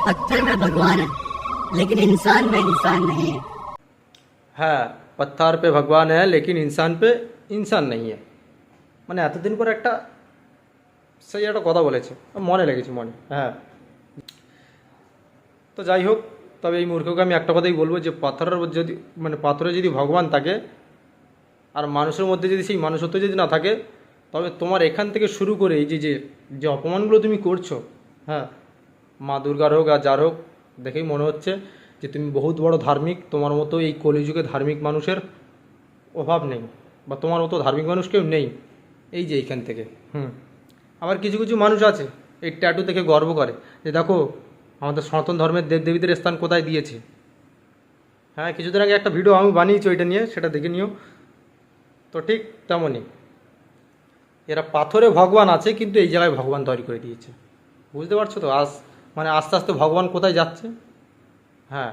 पत्थर में भगवान है लेकिन इंसान में इंसान नहीं है। হ্যাঁ, पत्थर पे भगवान है लेकिन इंसान पे इंसान नहीं है। মানে এতদিন পর একটা সেই একটা কথা বলেছে, মনে লেগেছে মনে। হ্যাঁ, তো যাই হোক, তবে এই মূর্খকে আমি একটা কথাই বলবো যে পাথরের যদি পাথরে যদি ভগবান থাকে আর মানুষের মধ্যে যদি সেই মানুষত্ব যদি না থাকে, তবে তোমার এখান থেকে শুরু করে এই যে যে যে অপমানগুলো তুমি করছো, হ্যাঁ, মা দুর্গার হোক আর যার হোক, দেখেই মনে হচ্ছে যে তুমি বহুত বড় ধার্মিক। তোমার মতো এই কলিযুগে ধার্মিক মানুষের অভাব নেই, বা তোমার মতো ধার্মিক মানুষ কেউ নেই এই যে এইখান থেকে। আবার কিছু কিছু মানুষ আছে এই ট্যাটু থেকে গর্ব করে যে দেখো আমাদের সনাতন ধর্মের দেবদেবীদের স্থান কোথায় দিয়েছে। হ্যাঁ, কিছুদিন আগে একটা ভিডিও আমি বানিয়েছি ওইটা নিয়ে, সেটা দেখে নিও। তো ঠিক তেমনই এরা পাথরে ভগবান আছে কিন্তু এই জায়গায় ভগবান তৈরি করে দিয়েছে। বুঝতে পারছো তো? আস্তে আস্তে ভগবান কোথায় যাচ্ছে। হ্যাঁ।